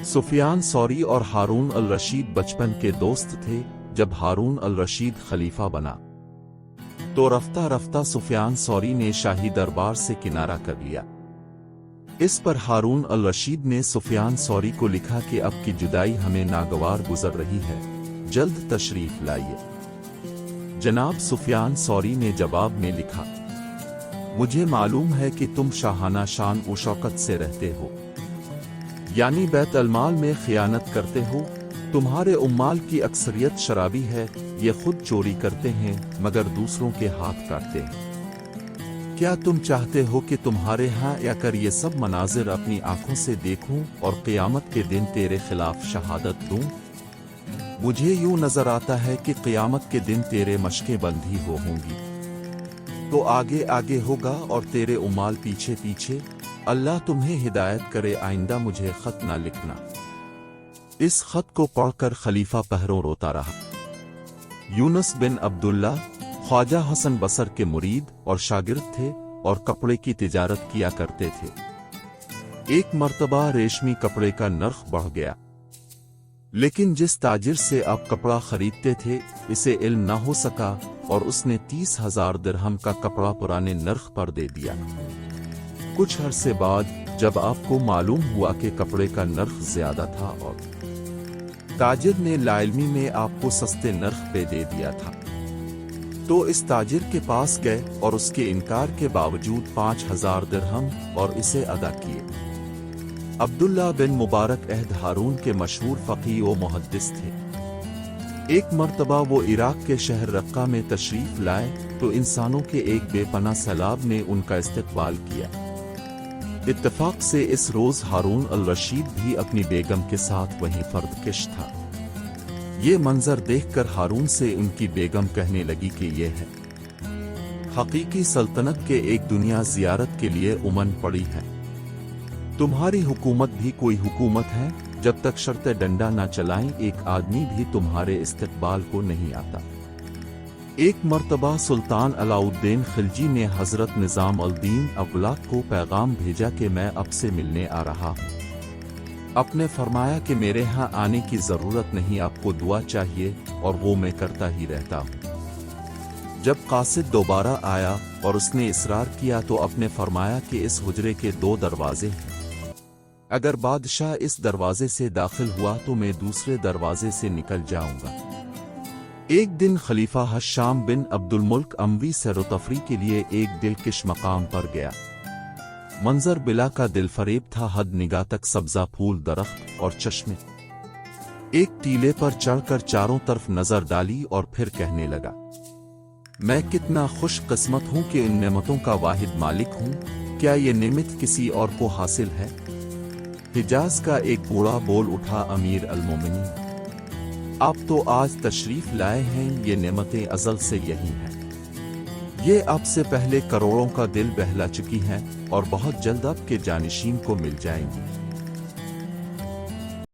سفیان ثوری اور ہارون الرشید بچپن کے دوست تھے۔ جب ہارون الرشید خلیفہ بنا تو رفتہ رفتہ سفیان ثوری نے شاہی دربار سے کنارہ کر لیا۔ اس پر ہارون الرشید نے سفیان ثوری کو لکھا کہ اب کی جدائی ہمیں ناگوار گزر رہی ہے، جلد تشریف لائیے۔ جناب سفیان ثوری نے جواب میں لکھا، مجھے معلوم ہے کہ تم شاہانہ شان و شوکت سے رہتے ہو، یعنی بیت المال میں خیانت کرتے ہو۔ تمہارے عمال کی اکثریت شرابی ہے، یہ خود چوری کرتے ہیں مگر دوسروں کے ہاتھ کاٹتے ہیں۔ کیا تم چاہتے ہو کہ تمہارے ہاں یا کر یہ سب مناظر اپنی آنکھوں سے دیکھوں اور قیامت کے دن تیرے خلاف شہادت دوں؟ مجھے یوں نظر آتا ہے کہ قیامت کے دن تیرے مشقیں بندھی ہوں گی تو آگے آگے ہوگا اور تیرے عمال پیچھے پیچھے۔ اللہ تمہیں ہدایت کرے، آئندہ مجھے خط نہ لکھنا۔ اس خط کو پڑھ کر خلیفہ پہروں روتا رہا۔ یونس بن عبداللہ خواجہ حسن بصر کے مرید اور شاگرد تھے اور کپڑے کی تجارت کیا کرتے تھے۔ ایک مرتبہ ریشمی کپڑے کا نرخ بڑھ گیا، لیکن جس تاجر سے آپ کپڑا خریدتے تھے اسے علم نہ ہو سکا اور اس نے 30,000 درہم کا کپڑا پرانے نرخ پر دے دیا۔ کچھ عرصے بعد جب آپ کو معلوم ہوا کہ کپڑے کا نرخ زیادہ تھا اور تاجر نے لاعلمی میں آپ کو سستے نرخ پہ دے دیا تھا، تو اس تاجر کے پاس گئے اور اس کے انکار کے باوجود 5,000 درہم اور اسے ادا کیے۔ عبداللہ بن مبارک عہد ہارون کے مشہور فقیہ و محدث تھے۔ ایک مرتبہ وہ عراق کے شہر رقہ میں تشریف لائے تو انسانوں کے ایک بے پناہ سیلاب نے ان کا استقبال کیا۔ اتفاق سے اس روز ہارون الرشید بھی اپنی بیگم کے ساتھ وہیں فرد کش تھا۔ یہ منظر دیکھ کر ہارون سے ان کی بیگم کہنے لگی کہ یہ ہے حقیقی سلطنت کے ایک دنیا زیارت کے لیے امن پڑی ہے۔ تمہاری حکومت بھی کوئی حکومت ہے، جب تک شرط ڈنڈا نہ چلائیں ایک آدمی بھی تمہارے استقبال کو نہیں آتا۔ ایک مرتبہ سلطان علاء الدین خلجی نے حضرت نظام الدین اغلاق کو پیغام بھیجا کہ میں اب سے ملنے آ رہا ہوں۔ آپ نے فرمایا کہ میرے ہاں آنے کی ضرورت نہیں، آپ کو دعا چاہیے اور وہ میں کرتا ہی رہتا ہوں۔ جب قاصد دوبارہ آیا اور اس نے اصرار کیا تو آپ نے فرمایا کہ اس حجرے کے 2 دروازے ہیں، اگر بادشاہ اس دروازے سے داخل ہوا تو میں دوسرے دروازے سے نکل جاؤں گا۔ ایک دن خلیفہ ہشام بن عبد الملک اموی سیر و تفریح کے لیے ایک دلکش مقام پر گیا۔ منظر بلا کا دل فریب تھا، حد نگاہ تک سبزہ پھول درخت اور چشمے۔ ایک ٹیلے پر چڑھ کر چاروں طرف نظر ڈالی اور پھر کہنے لگا، میں کتنا خوش قسمت ہوں کہ ان نعمتوں کا واحد مالک ہوں، کیا یہ نعمت کسی اور کو حاصل ہے؟ حجاز کا ایک بوڑھا بول اٹھا، امیر المومنین آپ تو آج تشریف لائے ہیں، یہ نعمتیں ازل سے یہی ہیں، یہ آپ سے پہلے کروڑوں کا دل بہلا چکی ہیں اور بہت جلد آپ کے جانشین کو مل جائیں گی۔